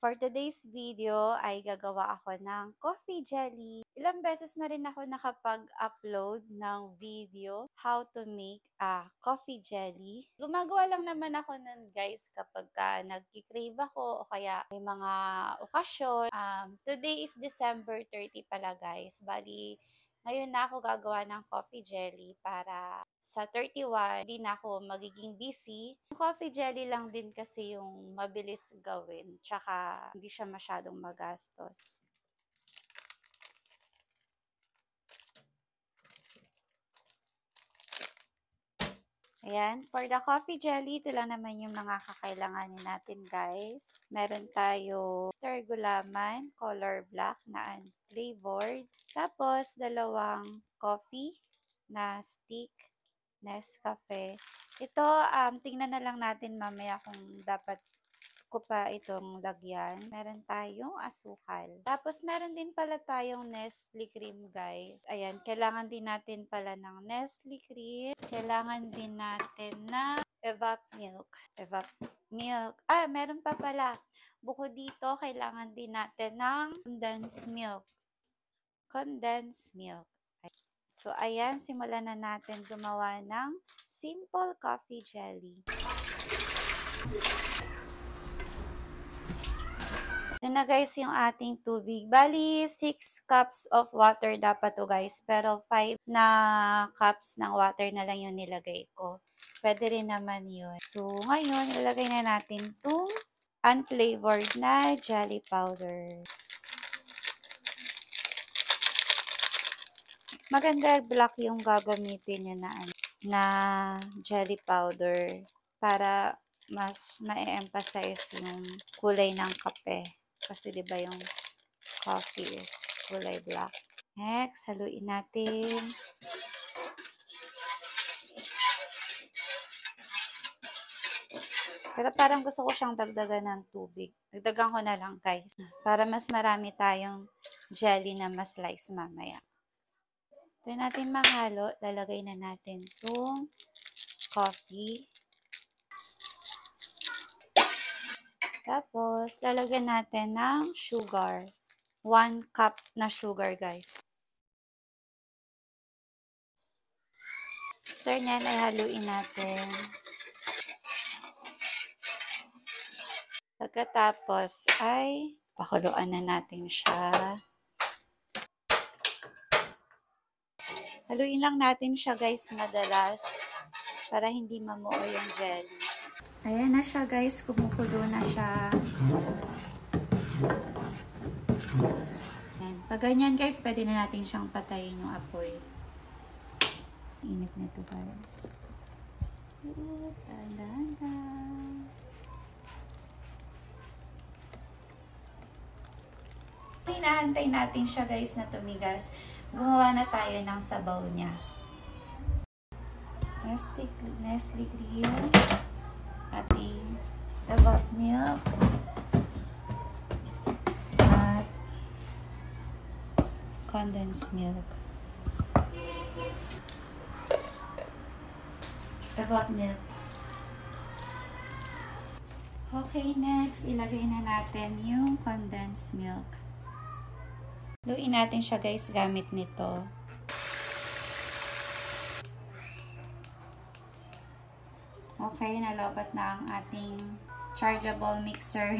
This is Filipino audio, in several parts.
For today's video ay gagawa ako ng coffee jelly. Ilang beses na rin ako nakapag-upload ng video how to make a coffee jelly. Gumagawa lang naman ako nun guys kapag nagki-crave ako o kaya may mga okasyon. Today is December 30 pala guys. Bali, ngayon na ako gagawa ng coffee jelly para sa 31, hindi na ako magiging busy. Yung coffee jelly lang din kasi yung mabilis gawin, tsaka hindi siya masyadong magastos. Ayan, for the coffee jelly, ito lang naman yung mga kakailanganin natin guys. Meron tayo star gulaman, color black na unflavored. Tapos, dalawang coffee na stick, Nescafe. Ito, tingnan na lang natin mamaya kung dapat ko pa itong lagyan. Meron tayong asukal. Tapos, meron din pala tayong Nestle cream, guys. Ayan, kailangan din natin pala ng Nestle cream. Kailangan din natin na evap milk. Evap milk. Meron pa pala. Bukod dito, kailangan din natin ng condensed milk. Condensed milk. So, ayan, simulan na natin gumawa ng simple coffee jelly. Ito na guys yung ating tubig. Bali, 6 cups of water dapat to guys. Pero 5 na cups ng water na lang yung nilagay ko. Pwede rin naman yun. So, ngayon, ilagay na natin itong unflavored na jelly powder. Maganda black yung gagamitin nyo na jelly powder para mas ma-emphasize yung kulay ng kape. Kasi diba yung coffee is kulay black. Next, haluin natin. Pero parang gusto ko siyang dagdagan ng tubig. Dagdagan ko na lang guys. Para mas marami tayong jelly na ma-slice mamaya. Ito natin mahalo. Lalagay na natin itong coffee. Tapos, lalagyan natin ng sugar. 1 cup na sugar, guys. After nyan, ay haluin natin. Pagkatapos, ay pakuluan na natin siya. Haluin lang natin siya, guys, madalas para hindi mamuo yung jelly. Ayan na siya guys, kumukulo na siya. Ayan. Pag ganyan guys, pwede na natin siyang patayin yung apoy. Init na ito guys. Hinahantay natin siya guys na tumigas. Gumawa na tayo ng sabaw niya. Nestle cream. Ating evap milk at condensed milk. Evap milk. Okay, next, ilagay na natin yung condensed milk. Luin natin siya guys gamit nito. Okay, nalobat na ang ating chargeable mixer.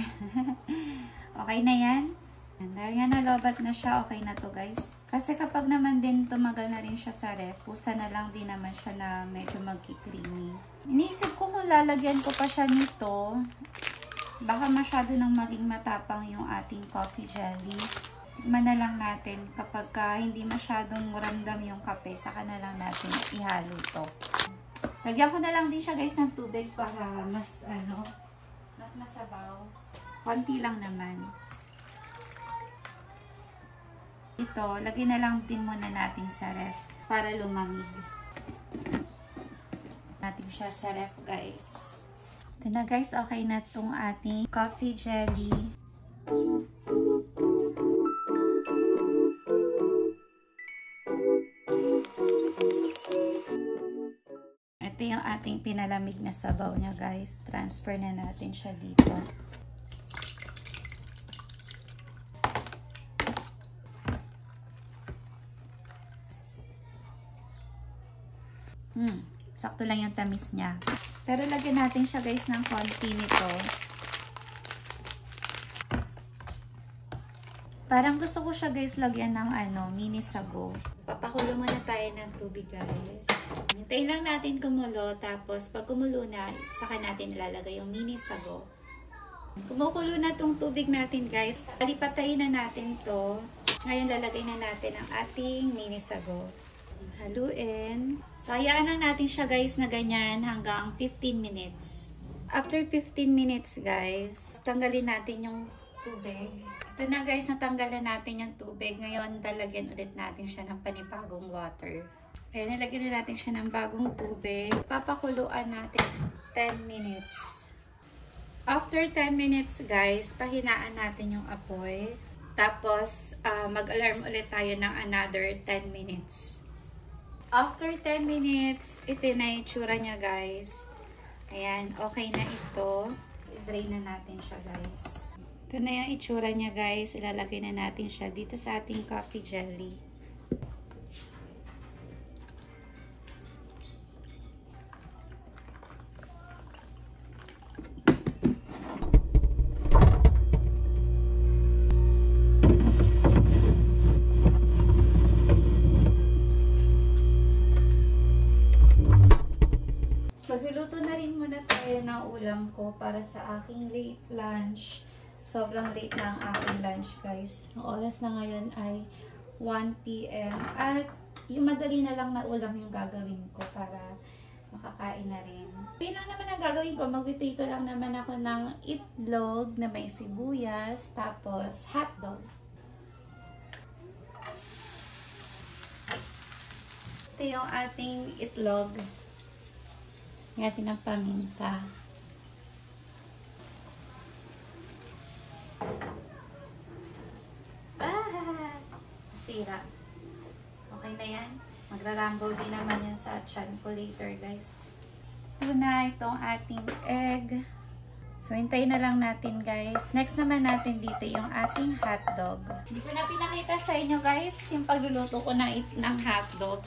Okay na yan. Dahil nga nalobat na siya, okay na to guys. Kasi kapag naman din tumagal na rin siya sa ref, pusa na lang din naman siya na medyo magki-creamy. Iniisip ko kung lalagyan ko pa siya nito, baka masyado nang maging matapang yung ating coffee jelly. Tikman na lang natin kapag hindi masyadong ramdam yung kape, saka na lang natin ihalo to. Lagyan ko na lang din siya guys ng tubig para mas masabaw. Konti lang naman. Ito, lagyan na lang din muna natin sa ref para lumamig. Natin siya sa ref guys. Ito na guys, okay na itong ating coffee jelly. Ito yung ating pinalamig na sabaw niya guys. Transfer na natin siya dito. Sakto lang yung tamis niya. Pero lagyan natin siya guys ng konti nito. Parang gusto ko siya guys lagyan ng mini sago. Papakulo muna tayo ng tubig guys. Hintayin lang natin kumulo. Tapos pag kumulo na, saka natin ilalagay yung mini sago. Kumukulo na tong tubig natin guys. Palipatayin na natin to. Ngayon lalagay na natin ang ating mini sago. Haluin. So hayaan lang natin siya guys na ganyan hanggang 15 minutes. After 15 minutes guys, tanggalin natin yung tubig. Ito na guys, natanggalan natin yung tubig. Ngayon, talagyan ulit natin siya ng panibagong water. Ayan, nilagyan na natin siya ng bagong tubig. Papakuluan natin 10 minutes. After 10 minutes guys, pahinaan natin yung apoy. Tapos, mag-alarm ulit tayo ng another 10 minutes. After 10 minutes, ito na yung itsura niya guys. Ayan, okay na ito. I-drain na natin siya guys. Ito na yung itsura niya guys. Ilalagay na natin siya dito sa ating coffee jelly. Magluluto na rin muna tayo ng ulam ko para sa aking late lunch. Sobrang late na ang aking lunch guys. Ang oras na ngayon ay 1 PM. At yung madali na lang na ulam yung gagawin ko para makakain na rin. Yun lang naman ang gagawin ko. Magpiprito lang naman ako ng itlog na may sibuyas. Tapos hotdog. Ito yung ating itlog. Ngayon ng paminta. Sira. Okay na yan. Magra-rumble din naman yan sa chan ko later guys. Ito na itong ating egg. So, hintayin na lang natin guys. Next naman natin dito yung ating hotdog. Hindi ko na pinakita sa inyo guys yung pagluluto ko ng hotdog.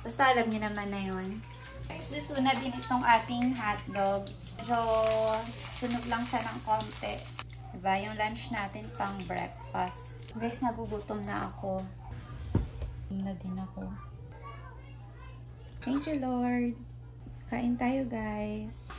Basta alam niyo naman na yun. Guys, luto na din itong ating hotdog. So, sunog lang siya ng konti. Diba? Yung lunch natin pang breakfast. Guys, nagugutom na ako. Na din ako. Thank you, Lord. Kain tayo, guys.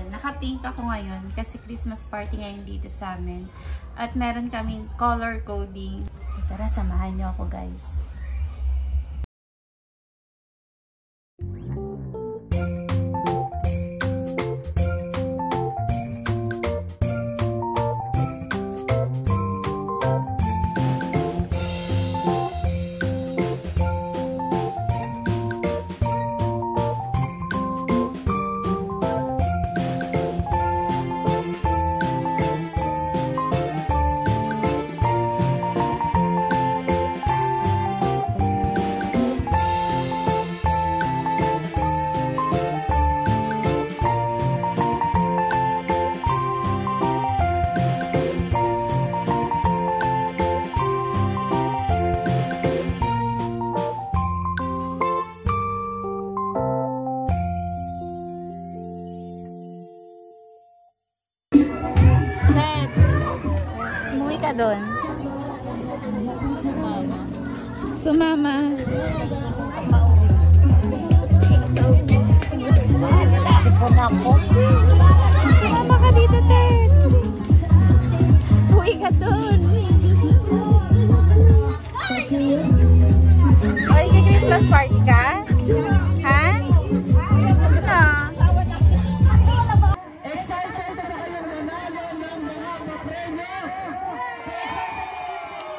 Naka-pink ako ngayon kasi Christmas party ngayon dito sa amin. At meron kaming color coding. Tara, samahan niyo ako guys. Ka doon. Sumama. Sumama ka dito, Ted. Uwi ka doon. Ay, Christmas party ka? Ha?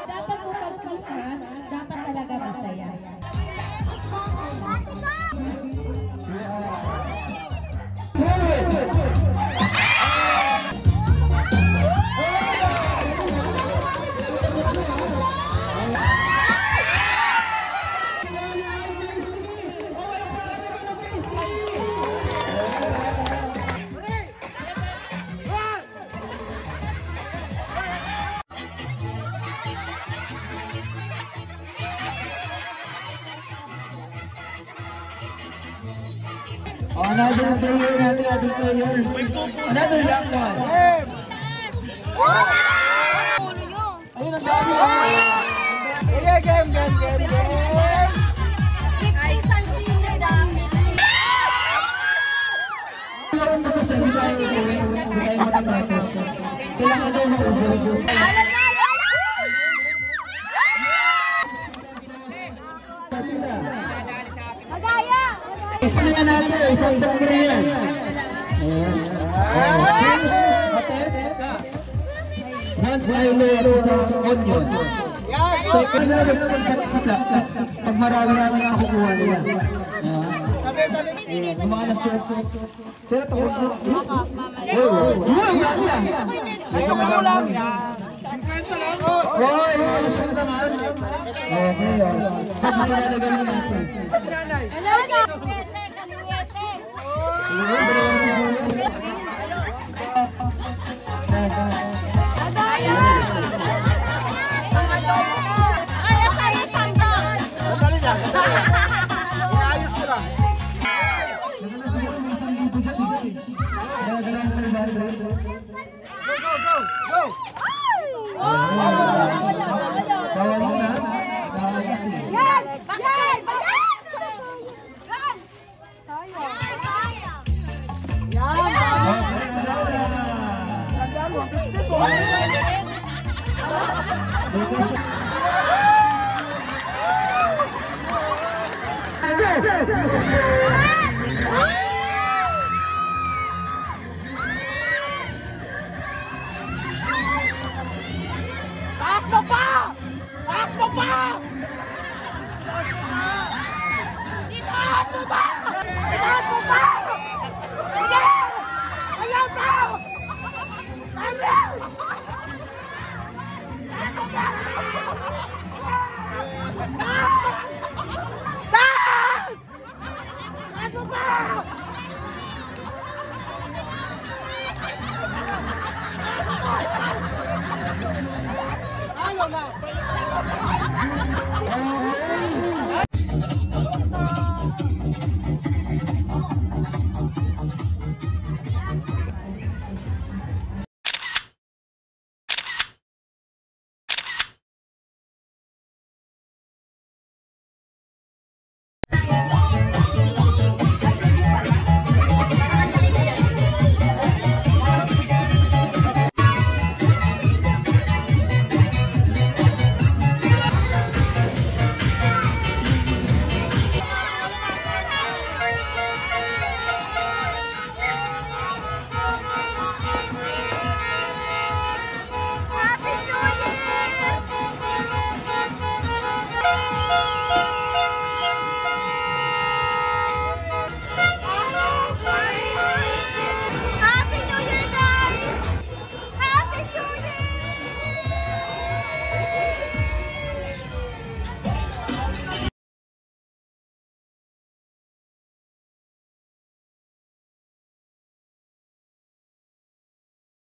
Dapat po pag Christmas, dapat talaga masaya. Another player natin, another player. Another young one. Ayun ang dami. Okay, game. Kailangan ko kasi hindi tayo matatapos. Kailangan daw maubos. Magaya! Isang natin, isang dangre yan. James, one player, isang onion. Second na rin sa kiplak. Pag marami naman ang kukuha nila. Kumana siya. Kaya takot mo. Uy, wala lang. Ikaw lang. Uy, ano siya naman? Okay, mas malalagay natin.